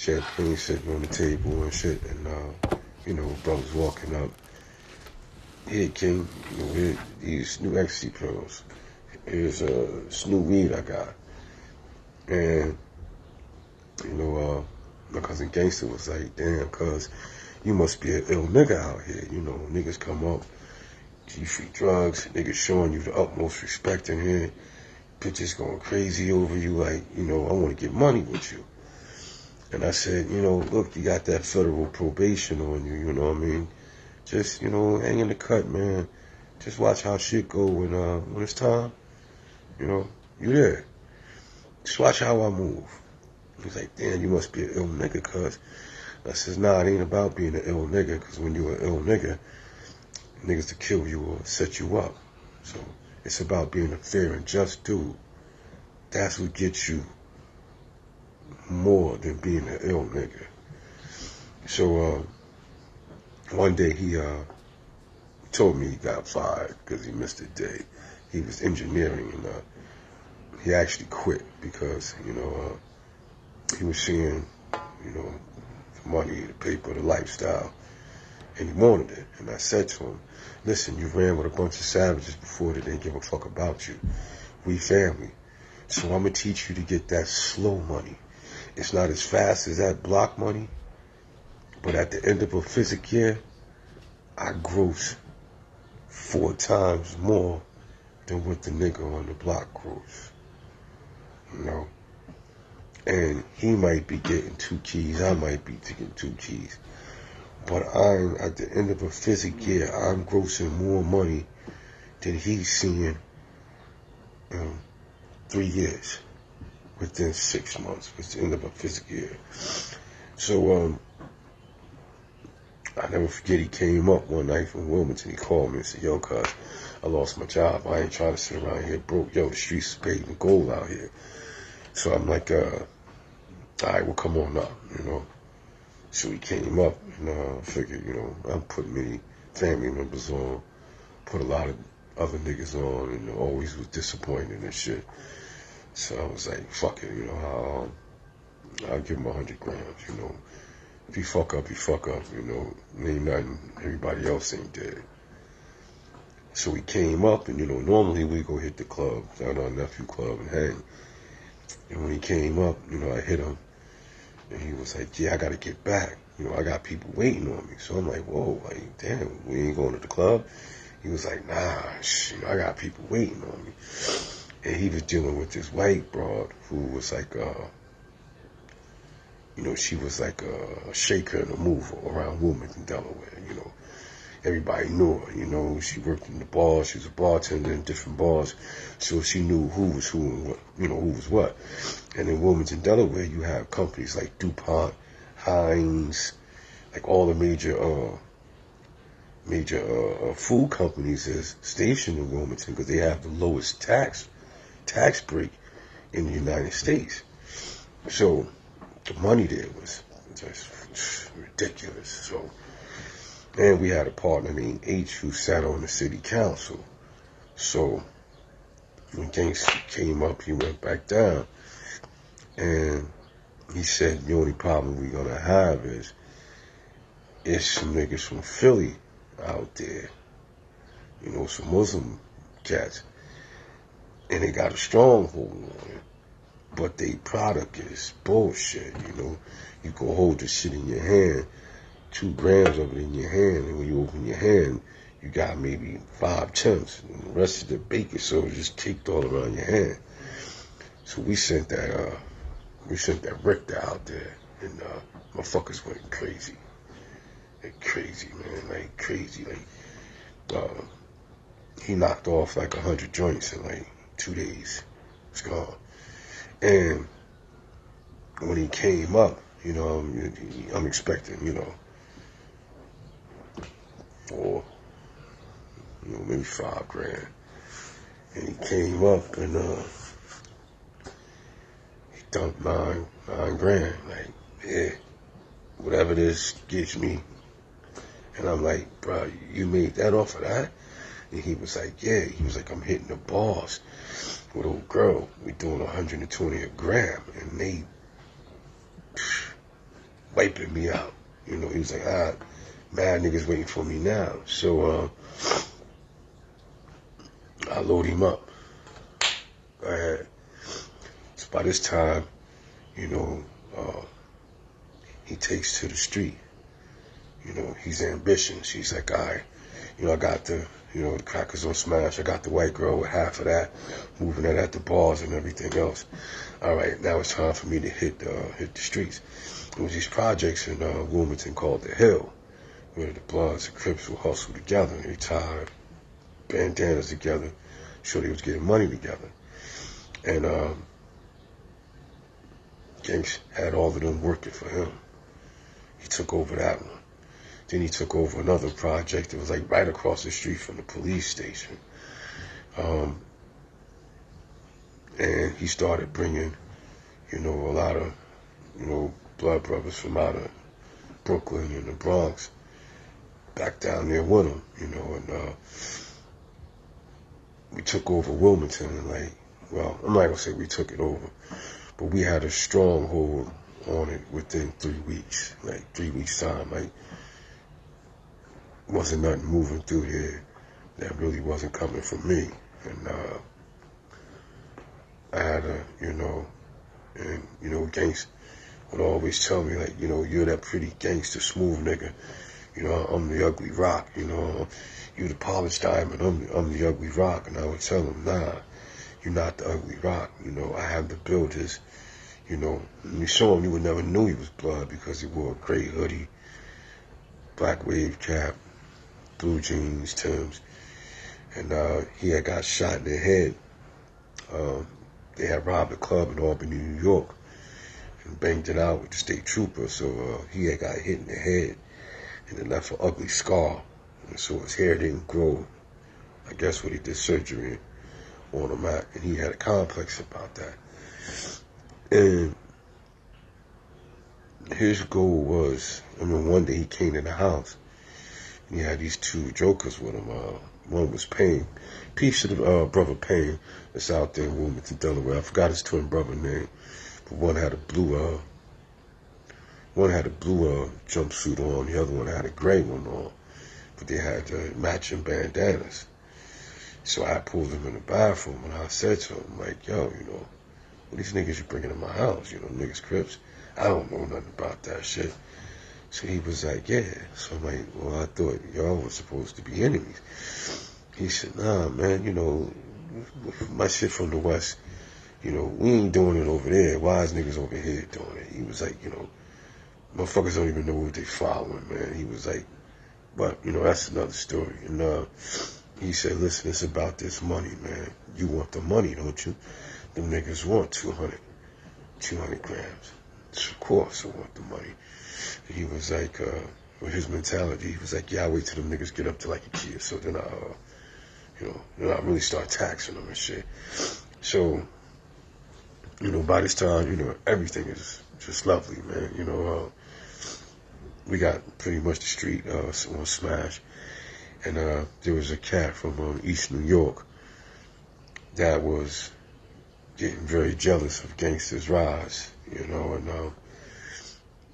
champagne sitting on the table and shit, and brothers walking up. Here, King, here, these new ecstasy pills. Here's this new weed I got. And, my cousin Gangster was like, damn, cuz, you must be an ill nigga out here. Niggas come up, you free drugs, niggas showing you the utmost respect in here. Bitches going crazy over you, like, I want to get money with you. And I said, look, you got that federal probation on you, you know what I mean? Just, hang in the cut, man. Just watch how shit go when it's time. You there. Just watch how I move. He's like, damn, you must be an ill nigga, cuz. I says, nah, it ain't about being an ill nigga, cuz when you're an ill nigga, niggas to kill you or set you up. So it's about being a fair and just dude. That's what gets you more than being an ill nigga. So one day he told me he got fired because he missed a day. He was engineering and he actually quit because, he was seeing, the money, the paper, the lifestyle, and he wanted it. And I said to him, listen, you ran with a bunch of savages before that didn't give a fuck about you. We family. So I'm going to teach you to get that slow money. It's not as fast as that block money, but at the end of a physic year, I gross 4 times more than what the nigga on the block gross. And he might be getting 2 keys, I might be getting 2 keys. But I'm, at the end of a physic year, I'm grossing more money than he's seeing 3 years within 6 months. It's the end of a physic year. So, I never forget he came up one night from Wilmington. He called me and said, yo, cuz, I lost my job. I ain't trying to sit around here broke. Yo, the streets is paving gold out here. So I'm like, all right, well, come on up, So he came up, and I figured, I'm putting many family members on, put a lot of other niggas on, and always was disappointed and shit. So I was like, fuck it, I'll give him 100 grams, If he fuck up, he fuck up, ain't nothing, everybody else ain't dead. So he came up, and, normally we go hit the club, down our nephew club, and hang. And when he came up, I hit him, and he was like, yeah, I gotta get back. I got people waiting on me. So I'm like, whoa, like, damn, we ain't going to the club? He was like, nah, I got people waiting on me. And he was dealing with this white broad who was like, she was like a shaker and a mover around Wilmington, Delaware, Everybody knew her, she worked in the bars, she was a bartender in different bars, so she knew who was who and what, who was what. And in Wilmington, Delaware, you have companies like DuPont, Heinz, like all the major food companies is stationed in Wilmington because they have the lowest tax break in the United States. So the money there was just ridiculous. So, and we had a partner named H who sat on the city council. So when things came up, he went back down. And he said, the only problem we're going to have is some niggas from Philly out there, some Muslim cats. And they got a stronghold on it. But they product is bullshit, You go hold the shit in your hand, 2 grams of it in your hand, and when you open your hand, you got maybe 5 tenths, and the rest of the baking soda just caked all around your hand. So we sent that Richter out there, and motherfuckers went crazy. Like crazy, man, like crazy. Like he knocked off like 100 joints in like 2 days. It's gone. And when he came up, I'm expecting, 4, maybe 5 grand. And he came up and he dumped 9 grand. Like, yeah, whatever this gets me. And I'm like, bro, you made that off of that? And he was like, yeah. He was like, I'm hitting the bars with old girl. We doing 120 a gram. And wiping me out. You know, he was like, mad niggas waiting for me now. So I load him up. Go ahead. So by this time, you know, he takes to the street. You know, he's ambitious. He's like, all right, you know, I got the crackers on smash. I got the white girl with half of that, moving that at the bars and everything else. All right, now it's time for me to hit the streets. There was these projects in Wilmington called The Hill, where the Bloods and Crips would hustle together. They tied bandanas together, sure they was getting money together. And Gangs had all of them working for him. He took over that one. Then he took over another project that was like right across the street from the police station. And he started bringing, you know, a lot of, you know, blood brothers from out of Brooklyn and the Bronx back down there with him, you know, and we took over Wilmington and like, well, I'm not gonna say we took it over, but we had a stronghold on it within 3 weeks, like 3 weeks time, like wasn't nothing moving through here that really wasn't coming from me. And I had a, you know, and, you know, Gangs would always tell me, like, you know, you're that pretty gangster smooth nigga. You know, I'm the ugly rock, you know, you the polished diamond, I'm the ugly rock. And I would tell him, nah, you're not the ugly rock. You know, I have to build his, you know, when you saw him, you would never knew he was blood because he wore a gray hoodie, black wave cap, blue jeans, Timbs. And he had got shot in the head. They had robbed a club in Albany, New York, and banged it out with the state trooper. So he had got hit in the head, and it left an ugly scar. And so his hair didn't grow. I guess when he did surgery on him, and he had a complex about that. And his goal was, I mean, one day he came to the house. He had these two jokers with him. One was Payne. Peace to the brother Payne that's out there in Wilmington, Delaware. I forgot his twin brother name, but one had a blue jumpsuit on. The other one had a gray one on, but they had matching bandanas. So I pulled him in the bathroom and I said to him, like, yo, you know, what these niggas you bringing in my house? You know, niggas Crips. I don't know nothing about that shit. So he was like, yeah. So I'm like, well, I thought y'all were supposed to be enemies. He said, nah, man, you know, my shit from the West, you know, we ain't doing it over there. Why is niggas over here doing it? He was like, you know, motherfuckers don't even know what they following, man. He was like, but, you know, that's another story. And he said, listen, it's about this money, man. You want the money, don't you? Them niggas want 200 grams. So of course I want the money. And he was like, with his mentality, he was like, yeah, I'll wait till them niggas get up to like a kid. So then I really start taxing them and shit. So, you know, by this time, you know, everything is just lovely, man. You know, we got pretty much the street on smash. And there was a cat from East New York that was getting very jealous of Gangsta's rise, you know, and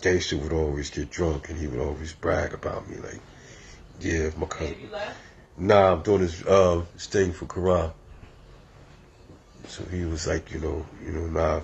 Gangsta would always get drunk and he would always brag about me, like, yeah, my cousin. Nah, I'm doing this thing for Quran. So he was like, you know, nah,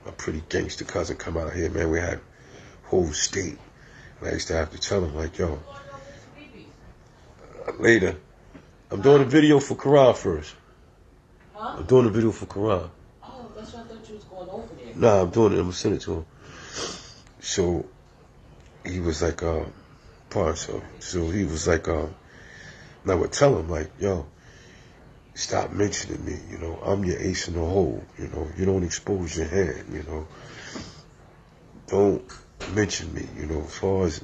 my pretty gangster cousin come out here, man. We had whole state. And I used to have to tell him, like, yo, later, I'm doing a video for Quran first. Huh? I'm doing a video for Quran. Oh, that's why I thought you was going over there. Nah, I'm doing it. I'm gonna send it to him. So he was like, so he was like, and I would tell him, like, yo, stop mentioning me, you know, I'm your ace in the hole, you know, you don't expose your hand, you know, don't mention me, you know, as far as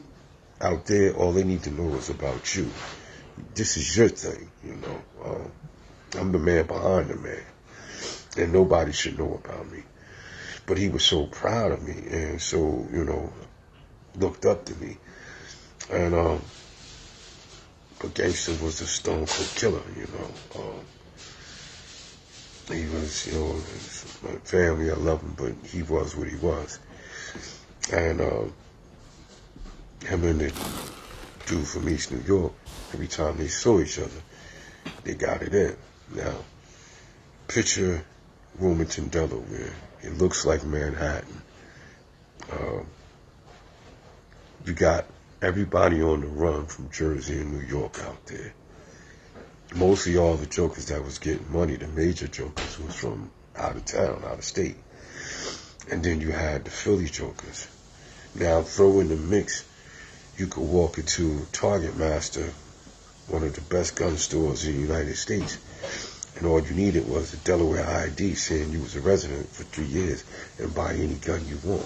out there, all they need to know is about you. This is your thing, you know, I'm the man behind the man, and nobody should know about me. But he was so proud of me, and so, you know, looked up to me, and but Gangsta was a stone cold killer, you know. He was, you know, my family, I love him, but he was what he was. And him and the dude from East New York, every time they saw each other, they got it in. Now, picture Wilmington, Delaware. It looks like Manhattan. You got everybody on the run from Jersey and New York out there. Mostly all the jokers that was getting money, the major jokers, was from out of town, out of state. And then you had the Philly jokers. Now throw in the mix, you could walk into Target Master, one of the best gun stores in the United States, and all you needed was a Delaware ID saying you was a resident for 3 years and buy any gun you want.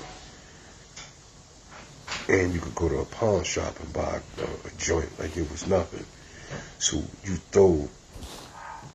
And you could go to a pawn shop and buy a joint like it was nothing. So you throw